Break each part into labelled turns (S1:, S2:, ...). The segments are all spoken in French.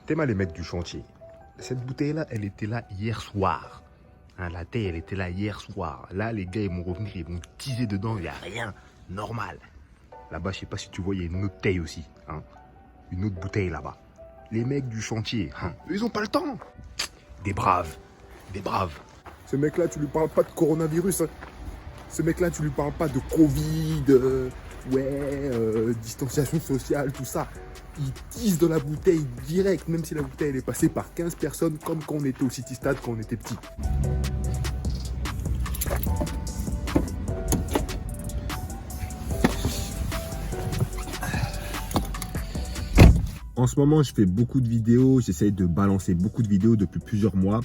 S1: T'es les mecs du chantier. Cette bouteille-là, elle était là hier soir. Hein, la taille, elle était là hier soir. Là, les gars, ils vont revenir, ils vont teaser dedans, il n'y a rien. Normal. Là-bas, je sais pas si tu vois, il y a une autre taille aussi. Hein. Une autre bouteille là-bas. Les mecs du chantier, hein, eux, ils ont pas le temps. Des braves. Des braves.
S2: Ce mec-là, tu lui parles pas de coronavirus. Hein. Ce mec-là, tu lui parles pas de Covid, distanciation sociale, tout ça. Il tisse dans la bouteille direct, même si la bouteille elle est passée par 15 personnes, comme quand on était au City Stade quand on était petit. En ce moment, je fais beaucoup de vidéos, j'essaye de balancer beaucoup de vidéos depuis plusieurs mois.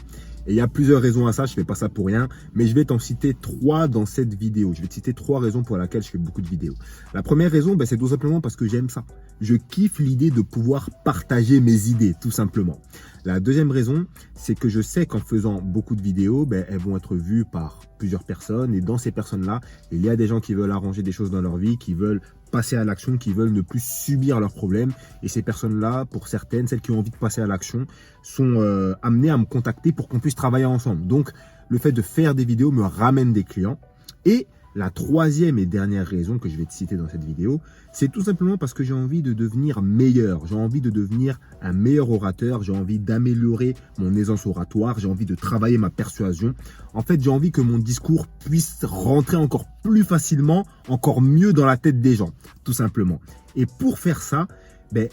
S2: Et il y a plusieurs raisons à ça, je ne fais pas ça pour rien. Mais je vais t'en citer 3 dans cette vidéo. Je vais te citer 3 raisons pour lesquelles je fais beaucoup de vidéos. La première raison, c'est tout simplement parce que j'aime ça. Je kiffe l'idée de pouvoir partager mes idées, tout simplement. La deuxième raison, c'est que je sais qu'en faisant beaucoup de vidéos, elles vont être vues par plusieurs personnes. Et dans ces personnes-là, il y a des gens qui veulent arranger des choses dans leur vie, qui veulent passer à l'action, qui veulent ne plus subir leurs problèmes. Et ces personnes-là, pour certaines, celles qui ont envie de passer à l'action, sont amenées à me contacter pour qu'on puisse travailler ensemble. Donc, le fait de faire des vidéos me ramène des clients. Et la troisième et dernière raison que je vais te citer dans cette vidéo, c'est tout simplement parce que j'ai envie de devenir meilleur. J'ai envie de devenir un meilleur orateur. J'ai envie d'améliorer mon aisance oratoire. J'ai envie de travailler ma persuasion. En fait, j'ai envie que mon discours puisse rentrer encore plus facilement, encore mieux dans la tête des gens, tout simplement. Et pour faire ça,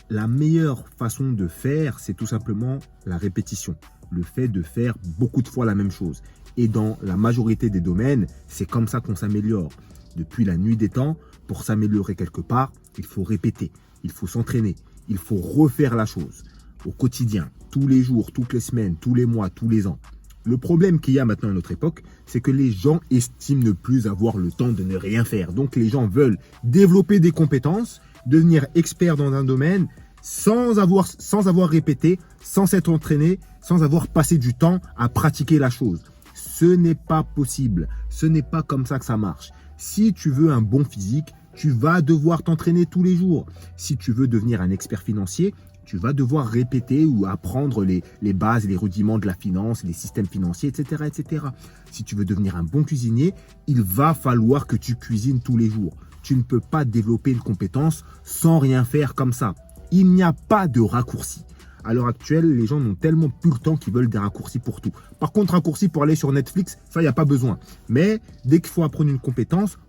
S2: la meilleure façon de faire, c'est tout simplement la répétition. Le fait de faire beaucoup de fois la même chose. Et dans la majorité des domaines, c'est comme ça qu'on s'améliore. Depuis la nuit des temps, pour s'améliorer quelque part, il faut répéter, il faut s'entraîner, il faut refaire la chose au quotidien, tous les jours, toutes les semaines, tous les mois, tous les ans. Le problème qu'il y a maintenant à notre époque, c'est que les gens estiment ne plus avoir le temps de ne rien faire. Donc les gens veulent développer des compétences, devenir experts dans un domaine sans avoir répété, sans s'être entraîné, sans avoir passé du temps à pratiquer la chose. Ce n'est pas possible. Ce n'est pas comme ça que ça marche. Si tu veux un bon physique, tu vas devoir t'entraîner tous les jours. Si tu veux devenir un expert financier, tu vas devoir répéter ou apprendre les bases, les rudiments de la finance, les systèmes financiers, etc., etc. Si tu veux devenir un bon cuisinier, il va falloir que tu cuisines tous les jours. Tu ne peux pas développer une compétence sans rien faire comme ça. Il n'y a pas de raccourci. À l'heure actuelle, les gens n'ont tellement plus le temps qu'ils veulent des raccourcis pour tout. Par contre, raccourcis pour aller sur Netflix, ça, il n'y a pas besoin. Mais dès qu'il faut apprendre une compétence,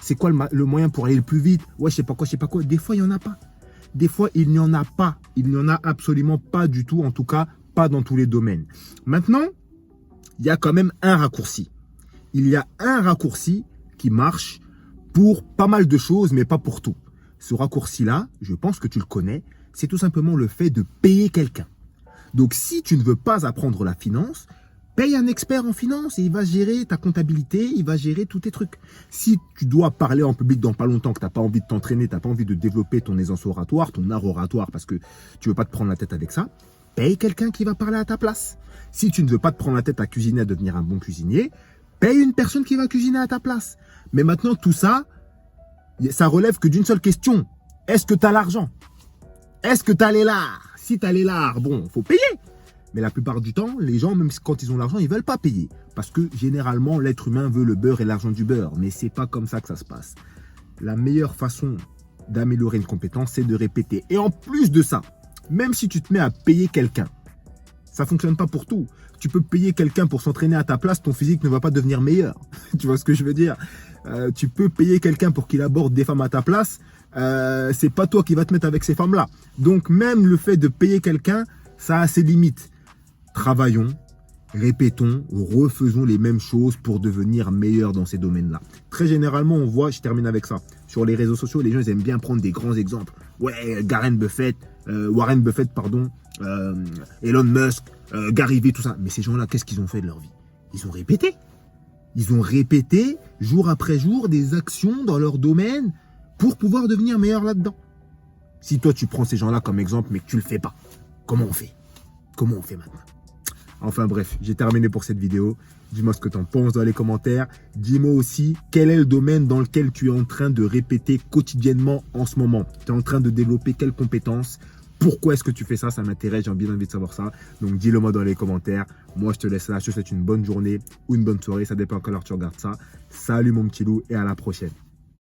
S2: c'est quoi le moyen pour aller le plus vite? Je sais pas quoi. Des fois, il n'y en a pas. Des fois, il n'y en a pas. Il n'y en a absolument pas du tout, en tout cas, pas dans tous les domaines. Maintenant, il y a quand même un raccourci. Il y a un raccourci qui marche pour pas mal de choses, mais pas pour tout. Ce raccourci-là, je pense que tu le connais, c'est tout simplement le fait de payer quelqu'un. Donc, si tu ne veux pas apprendre la finance, paye un expert en finance et il va gérer ta comptabilité, il va gérer tous tes trucs. Si tu dois parler en public dans pas longtemps, que tu n'as pas envie de t'entraîner, tu n'as pas envie de développer ton aisance oratoire, ton art oratoire, parce que tu ne veux pas te prendre la tête avec ça, paye quelqu'un qui va parler à ta place. Si tu ne veux pas te prendre la tête à cuisiner, à devenir un bon cuisinier, paye une personne qui va cuisiner à ta place. Mais maintenant, tout ça, ça relève que d'une seule question. Est-ce que tu as l'argent ? Est-ce que tu as les lards ? Si tu as les lards, bon, faut payer. Mais la plupart du temps, les gens, même quand ils ont l'argent, ils veulent pas payer. Parce que généralement, l'être humain veut le beurre et l'argent du beurre. Mais c'est pas comme ça que ça se passe. La meilleure façon d'améliorer une compétence, c'est de répéter. Et en plus de ça, même si tu te mets à payer quelqu'un, ça fonctionne pas pour tout. Tu peux payer quelqu'un pour s'entraîner à ta place, ton physique ne va pas devenir meilleur. Tu vois ce que je veux dire ? Tu peux payer quelqu'un pour qu'il aborde des femmes à ta place. C'est pas toi qui vas te mettre avec ces femmes-là. Donc même le fait de payer quelqu'un, ça a ses limites. Travaillons, répétons, refaisons les mêmes choses pour devenir meilleurs dans ces domaines-là. Très généralement, on voit, je termine avec ça, sur les réseaux sociaux, les gens ils aiment bien prendre des grands exemples. Warren Buffett, Elon Musk, Gary Vee, tout ça. Mais ces gens-là, qu'est-ce qu'ils ont fait de leur vie? Ils ont répété. Ils ont répété jour après jour des actions dans leur domaine pour pouvoir devenir meilleur là-dedans. Si toi, tu prends ces gens-là comme exemple, mais que tu ne le fais pas, comment on fait? Comment on fait maintenant? Enfin bref, j'ai terminé pour cette vidéo. Dis-moi ce que tu en penses dans les commentaires. Dis-moi aussi quel est le domaine dans lequel tu es en train de répéter quotidiennement en ce moment. Tu es en train de développer quelles compétences? Pourquoi est-ce que tu fais ça? Ça m'intéresse, j'ai bien envie de savoir ça. Donc dis-le moi dans les commentaires. Moi je te laisse là, je te souhaite une bonne journée ou une bonne soirée, ça dépend à quelle heure tu regardes ça. Salut mon petit loup et à la prochaine.